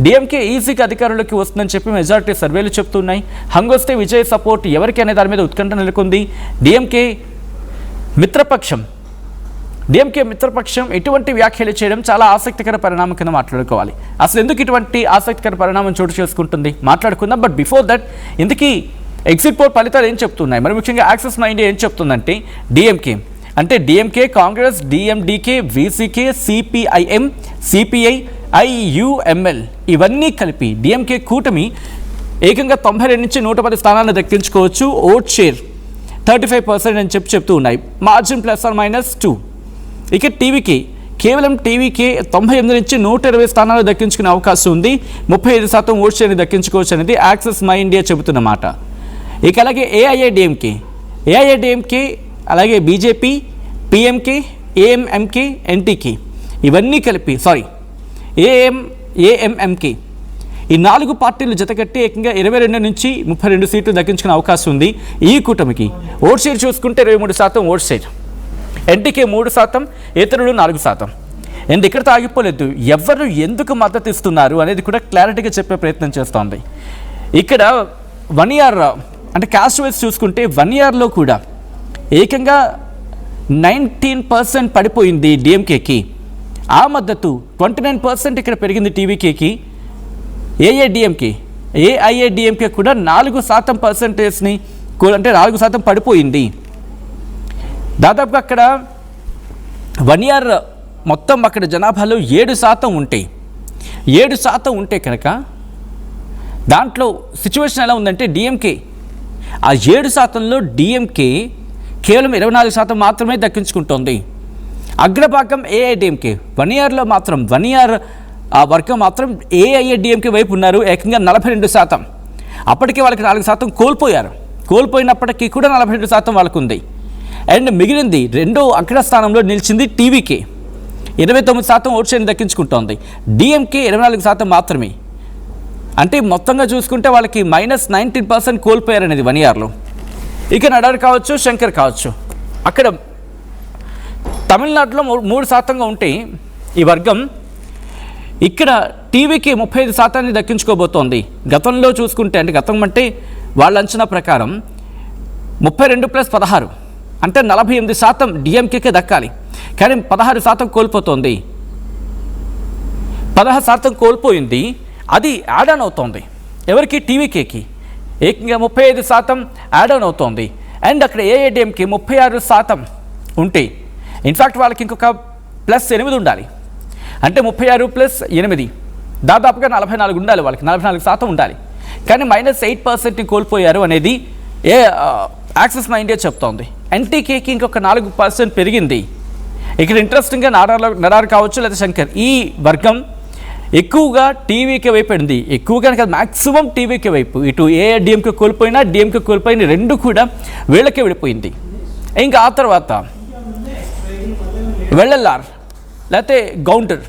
DMK ఈజీగా అధికారంలోకి వస్తుందని చెప్పి మెజారిటీ సర్వేలు చెప్తున్నాయి. హంగొస్తే విజయ్ సపోర్ట్ ఎవరికి అనే దాని మీద ఉత్కంఠ నెలకొంది. డిఎంకే మిత్రపక్షం ఇటువంటి వ్యాఖ్యలు చేయడం చాలా ఆసక్తికర పరిణామం కింద మాట్లాడుకోవాలి. అసలు ఎందుకు ఇటువంటి ఆసక్తికర పరిణామం చోటు చేసుకుంటుంది మాట్లాడుకుందాం. బట్ బిఫోర్ దట్ ఇందుకీ ఎగ్జిట్ పోల్ ఫలితాలు ఏం చెప్తున్నాయి, మరి ముఖ్యంగా యాక్సిస్ మై ఇండియా ఏం చెప్తుందంటే DMK, Congress, DMDK, VCK, CPIM, CPI, IUML ఇవన్నీ కలిపి డిఎంకే కూటమి ఏకంగా 92 నుంచి 110 స్థానాలను దక్కించుకోవచ్చు. ఓట్ షేర్ 35% అని చెప్తూ ఉన్నాయి. మార్జిన్ ±2. ఇక కేవలం టీవీకే 98 నుంచి 120 స్థానాలు దక్కించుకునే అవకాశం ఉంది. 35% ఓట్ షేర్ని దక్కించుకోవచ్చు అనేది యాక్సిస్ మై ఇండియా చెబుతున్నమాట. ఇక అలాగే ఏఐఏడిఎంకే అలాగే బీజేపీ, పిఎంకే, ఏఎంఎంకే, ఎన్టీకే ఇవన్నీ కలిపి ఏఎంఎంకే ఈ 4 పార్టీలు జతకట్టి ఏకంగా 22 నుంచి 32 సీట్లు దక్కించుకునే అవకాశం ఉంది ఈ కూటమికి. ఓట్ షేర్ చూసుకుంటే 23% ఓట్ షేర్, ఎన్టీకే 3%, ఇతరులు 4%. అండ్ ఇక్కడ ఆగిపోలేదు, ఎవరు ఎందుకు మద్దతు ఇస్తున్నారు అనేది కూడా క్లారిటీగా చెప్పే ప్రయత్నం చేస్తోంది. ఇక్కడ 1 ఇయర్ అంటే క్యాస్ట్ వైజ్ చూసుకుంటే 1 ఇయర్లో కూడా ఏకంగా 19% పడిపోయింది డిఎంకేకి. ఆ మద్దతు 29% ఇక్కడ పెరిగింది టీవీకేకి. ఏఐఏడిఎంకే కూడా 4%ని అంటే 4% పడిపోయింది. దాదాపుగా అక్కడ 1 ఇయర్ మొత్తం అక్కడ జనాభాలో 7% ఉంటాయి. 7% ఉంటే కనుక దాంట్లో సిచ్యువేషన్ ఎలా ఉందంటే డిఎంకే ఆ 7%లో డిఎంకే కేవలం 24% మాత్రమే దక్కించుకుంటోంది. అగ్రభాగం ఏఐడిఎంకే 1 ఇయర్లో మాత్రం 1 ఇయర్ ఆ వర్గం మాత్రం ఏఐఏడిఎంకే వైపు ఉన్నారు, ఏకంగా 42%. అప్పటికే వాళ్ళకి 4% కోల్పోయినప్పటికీ కూడా 42% వాళ్ళకు ఉంది. అండ్ మిగిలింది రెండో అగ్రస్థానంలో నిలిచింది టీవీకే, 29% ఓట్ షేర్ని దక్కించుకుంటోంది. డిఎంకే 24% మాత్రమే. అంటే మొత్తంగా చూసుకుంటే వాళ్ళకి -19% కోల్పోయారనేది 1 ఇయర్లో. ఇక నడారు కావచ్చు, శంకర్ కావచ్చు, అక్కడ తమిళనాడులో 3%గా ఉంటే ఈ వర్గం ఇక్కడ టీవీకి 35% దక్కించుకోబోతోంది. గతంలో చూసుకుంటే గతం అంటే వాళ్ళ అంచనా ప్రకారం 32+16 అంటే 48% డిఎంకేకే దక్కాలి, కానీ 16% కోల్పోతోంది. 16% కోల్పోయింది, అది యాడ్ ఆన్ అవుతోంది ఎవరికి? టీవీకేకి. ఏకంగా 35% యాడ్ ఆన్ అవుతోంది. అండ్ అక్కడ ఏఐడిఎంకి 36% ఉంటే ఇన్ఫ్యాక్ట్ వాళ్ళకి ఇంకొక +8 ఉండాలి. అంటే 36+8 దాదాపుగా 44 ఉండాలి, వాళ్ళకి 44% ఉండాలి. కానీ -8% కోల్పోయారు అనేది యాక్సిస్ మై ఇండియా చెప్తోంది. ఎన్టీకేకి ఇంకొక 4% పెరిగింది. ఇక్కడ ఇంట్రెస్టింగ్గా నడారు కావచ్చు లేదా శంకర్, ఈ వర్గం ఎక్కువగా టీవీకే వైపు పడింది. ఎక్కువగా కాదు, మ్యాక్సిమం టీవీకే వైపు. ఇటు ఏఐడిఎంకే కోల్పోయినా డిఎంకే కోల్పోయిన రెండు కూడా వీళ్ళకే వెళ్ళిపోయింది. ఇంకా ఆ తర్వాత వెల్లల్లార్ లేకపోతే గౌంటర్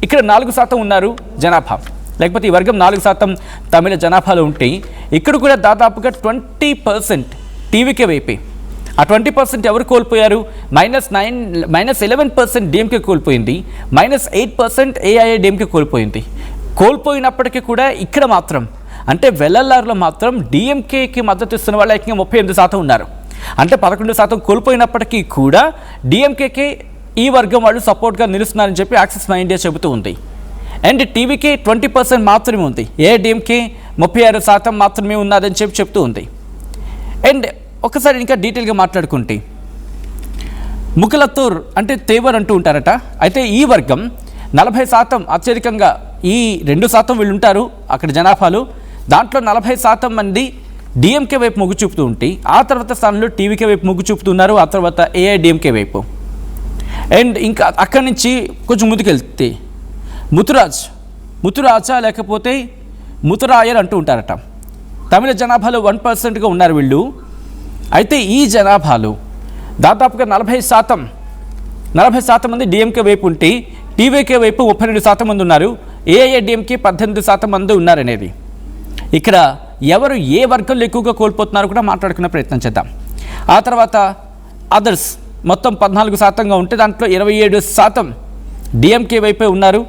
ఇక్కడ 4% ఉన్నారు జనాభా, లేకపోతే ఈ వర్గం 4% తమిళ జనాభాలో ఉంటే ఇక్కడ కూడా దాదాపుగా 20% టీవీకే వైపే. ఆ 20% ఎవరు కోల్పోయారు? -11% డిఎంకే కోల్పోయింది, -8% ఏఐఏడిఎంకే కోల్పోయింది. కోల్పోయినప్పటికీ కూడా ఇక్కడ మాత్రం అంటే వెల్లల్లార్లో మాత్రం డిఎంకేకి మద్దతు ఇస్తున్న వాళ్ళు ఏకంగా 38% ఉన్నారు. అంటే 11% కోల్పోయినప్పటికీ కూడా డిఎంకేకి ఈ వర్గం వాళ్ళు సపోర్ట్గా నిలుస్తున్నారని చెప్పి యాక్సిస్ మై ఇండియా చెబుతూ ఉంది. అండ్ టీవీకే 20% మాత్రమే ఉంది, ఏఐడిఎంకే 36% మాత్రమే ఉన్నదని చెప్తూ ఉంది. అండ్ ఒకసారి ఇంకా డీటెయిల్గా మాట్లాడుకుంటే ముకలత్తూర్ అంటే తేవర్ అంటూ ఉంటారట. అయితే ఈ వర్గం 40% అత్యధికంగా, ఈ 2% వీళ్ళు ఉంటారు అక్కడ జనాభాలో. దాంట్లో 40% మంది డిఎంకే వైపు మొగ్గు చూపుతూ ఉంటే ఆ తర్వాత స్థానంలో టీవీకే వైపు మొగ్గు చూపుతున్నారు, ఆ తర్వాత ఏఐడిఎంకే వైపు. అండ్ ఇంకా అక్కడి నుంచి కొంచెం ముందుకెళ్తే ముతురాజా లేకపోతే ముతురాయర్ అంటూ ఉంటారట. తమిళ జనాభాలో 1%గా ఉన్నారు వీళ్ళు. అయితే ఈ జనాభాలో దాదాపుగా 40% మంది డిఎంకే వైపు ఉంటే టీవీకే వైపు 32% మంది ఉన్నారు, ఏఐఏడిఎంకే 18% మంది ఉన్నారనేది. ఇక్కడ ఎవరు ఏ వర్గంలో ఎక్కువగా కోల్పోతున్నారో కూడా మాట్లాడుకునే ప్రయత్నం చేద్దాం. ఆ తర్వాత అదర్స్ మొత్తం 14%గా ఉంటే దాంట్లో 27% డిఎంకే వైపే ఉన్నారు,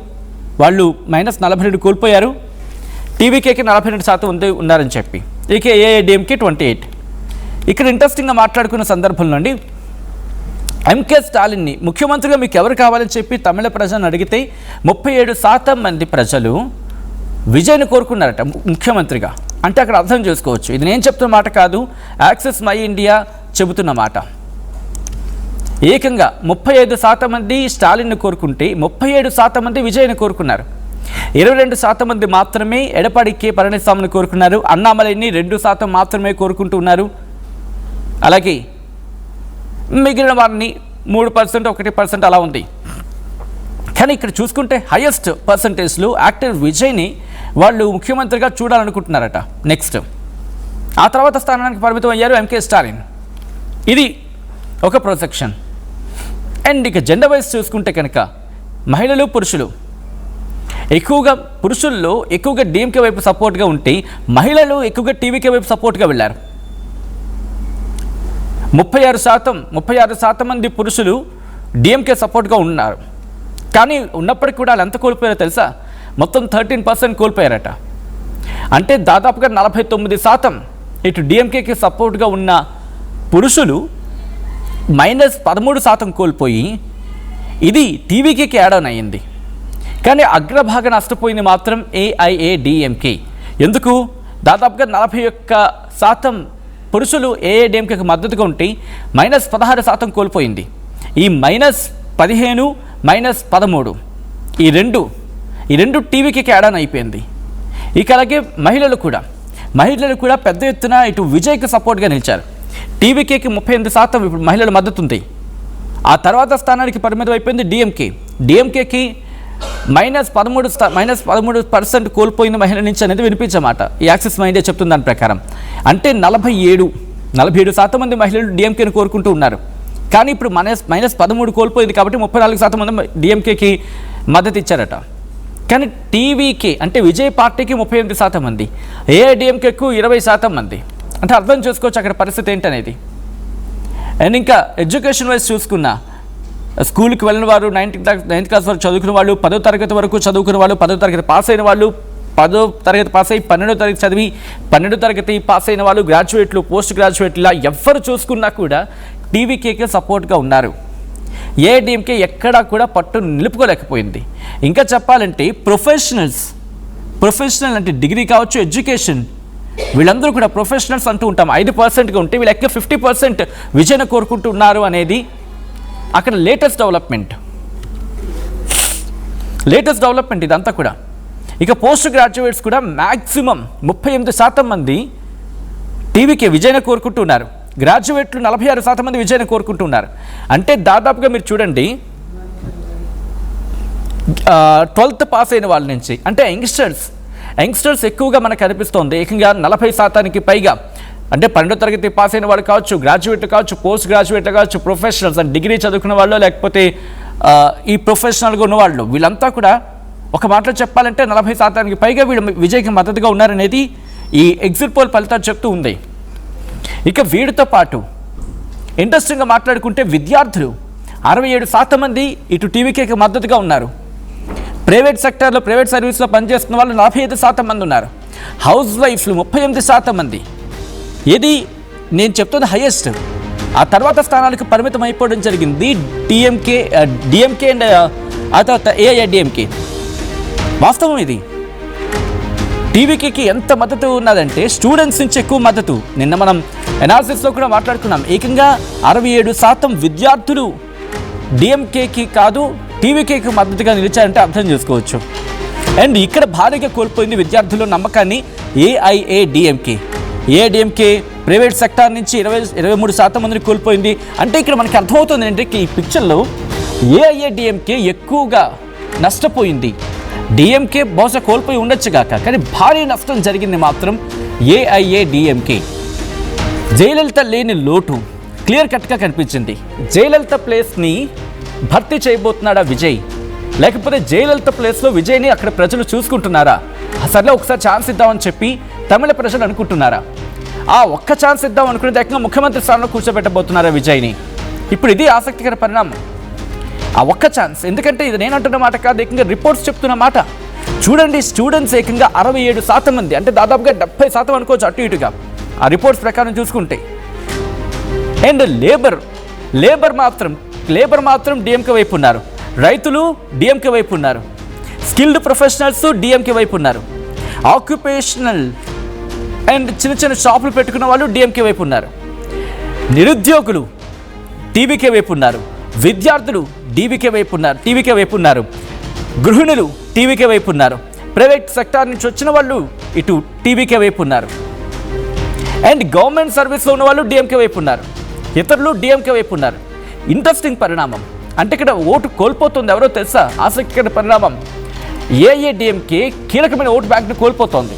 వాళ్ళు -42 కోల్పోయారు, టీవీకేకి 42% ఉన్నారని చెప్పి. ఇక ఏఐడిఎంకే 28. ఇక్కడ ఇంట్రెస్టింగ్గా మాట్లాడుకున్న సందర్భంలో అండి, ఎంకే స్టాలిన్ని ముఖ్యమంత్రిగా మీకు ఎవరు కావాలని చెప్పి తమిళ ప్రజలను అడిగితే 37% మంది ప్రజలు విజయ్ని కోరుకున్నారట ముఖ్యమంత్రిగా. అంటే అక్కడ అర్థం చేసుకోవచ్చు, ఇది నేను చెప్తున్న మాట కాదు, యాక్సెస్ మై ఇండియా చెబుతున్న మాట. ఏకంగా 35% మంది స్టాలిన్ని కోరుకుంటే 37% మంది విజయ్ని కోరుకున్నారు. 22% మంది మాత్రమే ఎడపాడి కె పళనిస్వామిని కోరుకున్నారు. అన్నామలైని 2% మాత్రమే కోరుకుంటున్నారు. అలాగే మిగిలిన వారిని 3%, 1% అలా ఉంది. కానీ ఇక్కడ చూసుకుంటే హైయెస్ట్ పర్సంటేజ్లో యాక్టర్ విజయ్ని వాళ్ళు ముఖ్యమంత్రిగా చూడాలనుకుంటున్నారట. నెక్స్ట్ ఆ తర్వాత స్థానానికి పరిమితం అయ్యారు ఎంకే స్టాలిన్. ఇది ఒక ప్రొజెక్షన్. అండ్ ఇక జెండర్ వైజ్ చూసుకుంటే కనుక మహిళలు పురుషులు ఎక్కువగా, పురుషుల్లో ఎక్కువగా డిఎంకే వైపు సపోర్ట్గా ఉంటే మహిళలు ఎక్కువగా టీవీకే వైపు సపోర్ట్గా వెళ్ళారు. 36% మంది పురుషులు డిఎంకే సపోర్ట్గా ఉన్నారు. కానీ ఉన్నప్పటికీ కూడా వాళ్ళు ఎంత కోల్పోయారో తెలుసా? మొత్తం 13% కోల్పోయారట. అంటే దాదాపుగా 49% ఇటు డిఎంకేకి సపోర్ట్గా ఉన్న పురుషులు -13% కోల్పోయి ఇది టీవీకేకి యాడ్ ఆన్ అయ్యింది. కానీ అగ్రభాగం నష్టపోయింది మాత్రం ఏఐఏడిఎంకే. ఎందుకు? దాదాపుగా 41% పురుషులు ఏఐడిఎంకేకి మద్దతుగా ఉంటే -16% కోల్పోయింది. ఈ -15, -13 ఈ రెండు టీవీకి యాడ్ ఆన్ అయిపోయింది. ఇక అలాగే మహిళలు కూడా పెద్ద ఎత్తున ఇటు విజయ్కి సపోర్ట్గా నిలిచారు. టీవీకేకి 38% ఇప్పుడు మహిళల మద్దతు ఉంది. ఆ తర్వాత స్థానానికి పరిమితం అయిపోయింది డిఎంకేకి -13% కోల్పోయిన మహిళల నుంచి అనేది వినిపించమాట. ఈ యాక్సెస్ మై ఇండియా చెప్తున్న దాని ప్రకారం. అంటే 47% మంది మహిళలు డిఎంకేని కోరుకుంటూ ఉన్నారు. కానీ ఇప్పుడు -13 కోల్పోయింది కాబట్టి 34% మంది డిఎంకేకి మద్దతు ఇచ్చారట. కానీ టీవీకే అంటే విజయ్ పార్టీకి 38% మంది, ఏఐడిఎంకేకు 20% మంది. అంటే అర్థం చేసుకోవచ్చు అక్కడ పరిస్థితి ఏంటనేది. అండ్ ఇంకా ఎడ్యుకేషన్ వైజ్ చూసుకున్న స్కూల్కి వెళ్ళిన వారు, 9th క్లాస్ వరకు చదువుకున్న వాళ్ళు, 10వ తరగతి వరకు చదువుకున్న వాళ్ళు, 10వ తరగతి పాస్ అయిన వాళ్ళు, 10వ తరగతి పాస్ అయ్యి 12వ తరగతి చదివి 12వ తరగతి పాస్ అయిన వాళ్ళు, గ్రాడ్యుయేట్లు, పోస్ట్ గ్రాడ్యుయేట్లు, ఇలా ఎవరు చూసుకున్నా కూడా టీవీకేకి సపోర్ట్గా ఉన్నారు. ఏఐడిఎంకే ఎక్కడా కూడా పట్టు నిలుపుకోలేకపోయింది. ఇంకా చెప్పాలంటే ప్రొఫెషనల్ అంటే డిగ్రీ కావచ్చు, ఎడ్యుకేషన్, వీళ్ళందరూ కూడా ప్రొఫెషనల్స్ అంటూ ఉంటాం. 5%గా ఉంటే వీళ్ళు ఎక్కువ 50% విజయను కోరుకుంటున్నారు అనేది అక్కడ లేటెస్ట్ డెవలప్మెంట్ ఇదంతా కూడా. ఇక పోస్ట్ గ్రాడ్యుయేట్స్ కూడా మ్యాక్సిమం 38% మంది టీవీకే విజయను కోరుకుంటున్నారు. గ్రాడ్యుయేట్లు 46% మంది విజయను కోరుకుంటున్నారు. అంటే దాదాపుగా మీరు చూడండి 12th పాస్ అయిన వాళ్ళ నుంచి, అంటే యంగ్స్టర్స్ ఎక్కువగా మనకు కనిపిస్తోంది. ఏకంగా 40%కి పైగా. అంటే 12వ తరగతి పాస్ అయిన వాళ్ళు కావచ్చు, గ్రాడ్యుయేట్లు కావచ్చు, పోస్ట్ గ్రాడ్యుయేట్లు కావచ్చు, ప్రొఫెషనల్స్ అంటే డిగ్రీ చదువుకున్న వాళ్ళు, లేకపోతే ఈ ప్రొఫెషనల్గా ఉన్నవాళ్ళు, వీళ్ళంతా కూడా ఒక మాటలో చెప్పాలంటే 40%కి పైగా వీళ్ళు విజయ్కి మద్దతుగా ఉన్నారనేది ఈ ఎగ్జిట్ పోల్ ఫలితాలు చెప్తూ ఉంది. ఇక వీటితో పాటు ఇంట్రెస్టింగ్గా మాట్లాడుకుంటే విద్యార్థులు 67% మంది ఇటు టీవీకేకి మద్దతుగా ఉన్నారు. ప్రైవేట్ సెక్టార్లో, ప్రైవేట్ సర్వీస్లో పనిచేస్తున్న వాళ్ళు 45% మంది ఉన్నారు. హౌస్ వైఫ్లు 38% మంది. ఇది నేను చెప్తున్న హైయెస్ట్. ఆ తర్వాత స్థానాలకు పరిమితం అయిపోవడం జరిగింది డిఎంకే అండ్ ఆ తర్వాత ఏఐడిఎంకే. వాస్తవం ఇది. టీవీకేకి ఎంత మద్దతు ఉన్నదంటే స్టూడెంట్స్ నుంచి ఎక్కువ మద్దతు. నిన్న మనం ఎనాలిసిస్లో కూడా మాట్లాడుకున్నాం. ఏకంగా 67% విద్యార్థులు డిఎంకేకి కాదు టీవీకేకి మద్దతుగా నిలిచారంటే అర్థం చేసుకోవచ్చు. అండ్ ఇక్కడ భారీగా కోల్పోయింది విద్యార్థుల నమ్మకాన్ని ఏఐడిఎంకే ప్రైవేట్ సెక్టార్ నుంచి 23% మందిని కోల్పోయింది. అంటే ఇక్కడ మనకి అర్థమవుతుంది ఏంటంటే ఈ పిక్చర్లో ఏఐడిఎంకే ఎక్కువగా నష్టపోయింది. డిఎంకే బహుశా కోల్పోయి ఉండొచ్చుగాక, కానీ భారీ నష్టం జరిగింది మాత్రం ఏఐఏడిఎంకే. జయలలిత లేని లోటు క్లియర్ కట్గా కనిపించింది. జయలలిత ప్లేస్ని భర్తీ చేయబోతున్నాడా విజయ్, లేకపోతే జయలలిత ప్లేస్లో విజయ్ని అక్కడ ప్రజలు చూసుకుంటున్నారా? సర్లే ఒకసారి ఛాన్స్ ఇద్దామని చెప్పి తమిళ ప్రజలు అనుకుంటున్నారా? ఆ ఒక్క ఛాన్స్ ఇద్దాం అనుకునేది ఏకంగా ముఖ్యమంత్రి స్థానంలో కూర్చోబెట్టబోతున్నారా విజయ్ని? ఇప్పుడు ఇది ఆసక్తికర పరిణామం. ఆ ఒక్క ఛాన్స్. ఎందుకంటే ఇది నేను అంటున్న మాట కాదు, ఏకంగా రిపోర్ట్స్ చెప్తున్న మాట. చూడండి, స్టూడెంట్స్ ఏకంగా 67% మంది, అంటే దాదాపుగా 70% అనుకోవచ్చు అటు ఇటుగా ఆ రిపోర్ట్స్ ప్రకారం చూసుకుంటే. అండ్ లేబర్ మాత్రం డిఎంకే వైపు ఉన్నారు, రైతులు డిఎంకే వైపు ఉన్నారు, స్కిల్డ్ ప్రొఫెషనల్స్ డిఎంకే వైపు ఉన్నారు, ఆక్యుపేషనల్ అండ్ చిన్న చిన్న షాపులు పెట్టుకున్న వాళ్ళు డిఎంకే వైపు ఉన్నారు, నిరుద్యోగులు టీవీకే వైపు ఉన్నారు, విద్యార్థులు టీవీకే వైపు ఉన్నారు, గృహిణులు టీవీకే వైపు ఉన్నారు, ప్రైవేట్ సెక్టార్ నుంచి వచ్చిన వాళ్ళు ఇటు టీవీకే వైపు ఉన్నారు, అండ్ గవర్నమెంట్ సర్వీస్లో ఉన్న వాళ్ళు డిఎంకే వైపు ఉన్నారు, ఇతరులు డిఎంకే వైపు ఉన్నారు. ఇంట్రెస్టింగ్ పరిణామం. అంటే ఇక్కడ ఓటు కోల్పోతుంది ఎవరో తెలుసా? ఆసక్తికర పరిణామం. ఏఐఏడిఎంకే కీలకమైన ఓటు బ్యాంక్ను కోల్పోతోంది.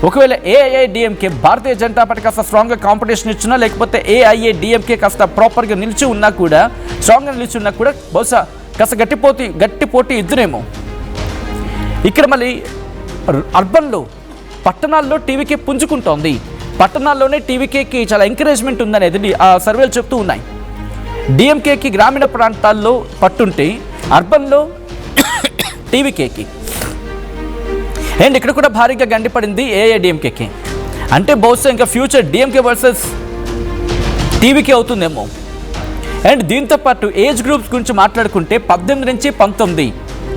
ఒకవేళ ఏఐఏడిఎంకే భారతీయ జనతా పార్టీ కాస్త స్ట్రాంగ్గా కాంపిటీషన్ ఇచ్చినా, లేకపోతే ఏఐఏడిఎంకే కాస్త ప్రాపర్గా నిలిచి ఉన్నా కూడా, స్ట్రాంగ్గా నిలిచి ఉన్నా కూడా బహుశా కాస్త గట్టి పోటీ ఇద్దరేమో. ఇక్కడ మళ్ళీ అర్బన్లో, పట్టణాల్లో టీవీకే పుంజుకుంటోంది. పట్టణాల్లోనే టీవీకేకి చాలా ఎంకరేజ్మెంట్ ఉందనేది ఆ సర్వేలు చెప్తూ ఉన్నాయి. డిఎంకేకి గ్రామీణ ప్రాంతాల్లో పట్టుంటే, అర్బన్లో టీవీకేకి. అండ్ ఇక్కడ కూడా భారీగా గండిపడింది ఏఐఏడిఎంకేకి. అంటే బహుశా ఇంకా ఫ్యూచర్ డిఎంకే వర్సెస్ టీవీకే అవుతుందేమో. అండ్ దీంతో పాటు ఏజ్ గ్రూప్స్ గురించి మాట్లాడుకుంటే 18 నుంచి 19,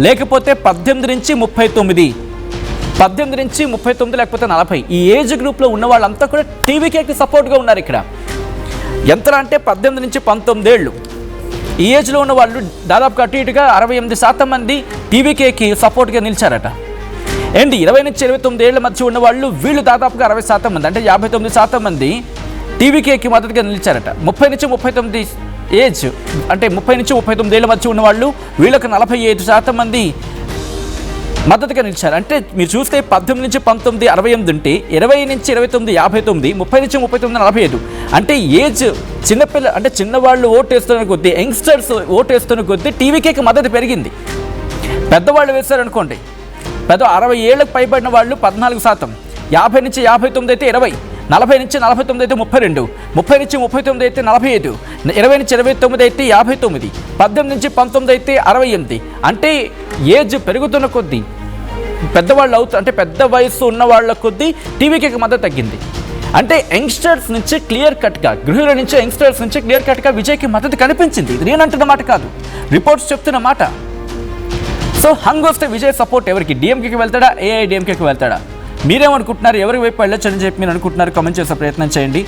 లేకపోతే 18 నుంచి 39, 18 నుంచి 39 లేకపోతే 40, ఈ ఏజ్ గ్రూప్లో ఉన్న వాళ్ళంతా కూడా టీవీకేకి సపోర్ట్గా ఉన్నారు. ఇక్కడ ఎంతలా అంటే 18 నుంచి 19 ఏళ్ళు ఈ ఏజ్లో ఉన్న వాళ్ళు దాదాపుగా అటు ఇటుగా 68% మంది టీవీకేకి సపోర్ట్గా నిలిచారట. అండ్ 20 నుంచి 29 ఏళ్ల మధ్య ఉన్న వాళ్ళు వీళ్ళు దాదాపుగా 60% మంది, అంటే 59% మంది టీవీకేకి మద్దతుగా నిలిచారట. 30 నుంచి 39 ఏజ్, అంటే 30 నుంచి 39 ఏళ్ల మధ్య ఉన్న వాళ్ళు వీళ్ళకి 45% మంది మద్దతుగా నిలిచారు. అంటే మీరు చూస్తే 18 నుంచి 19 68 ఉంటే, 20 నుంచి 29 59, 30 నుంచి 39 45. అంటే ఏజ్ చిన్నపిల్ల, అంటే చిన్నవాళ్ళు ఓటేస్తున్న కొద్దీ, యంగ్స్టర్స్ ఓటేస్తున్న కొద్దీ టీవీకేకి మద్దతు పెరిగింది. పెద్దవాళ్ళు వేశారనుకోండి, 60 ఏళ్ళకు పైబడిన వాళ్ళు 14%, 50 నుంచి 59 అయితే 20, 40 నుంచి 49 అయితే 32, 30 నుంచి 39 అయితే 45, 20 నుంచి 29 అయితే 59, 18 నుంచి 19 అయితే 68. అంటే ఏజ్ పెరుగుతున్న కొద్దీ పెద్దవాళ్ళు అంటే పెద్ద వయసు ఉన్న వాళ్ళ కొద్దీ టీవీకేకి మద్దతు తగ్గింది. అంటే యంగ్స్టర్స్ నుంచి క్లియర్ కట్గా, గృహిణుల నుంచి యంగ్స్టర్స్ నుంచి క్లియర్ కట్గా విజయ్కి మద్దతు కనిపించింది. ఇది నేను అంటున్న మాట కాదు, రిపోర్ట్స్ చెప్తున్న మాట. సో హంగ్ వస్తే విజయ్ సపోర్ట్ ఎవరికి? డిఎంకేకి వెళ్తాడా, ఏఐడిఎంకేకి వెళ్తాడా? మీరేమనుకుంటున్నారు? ఎవరి వైపు వెళ్ళొచ్చని చెప్పి మీరు అనుకుంటున్నారు? కామెంట్ చేసే ప్రయత్నం చేయండి.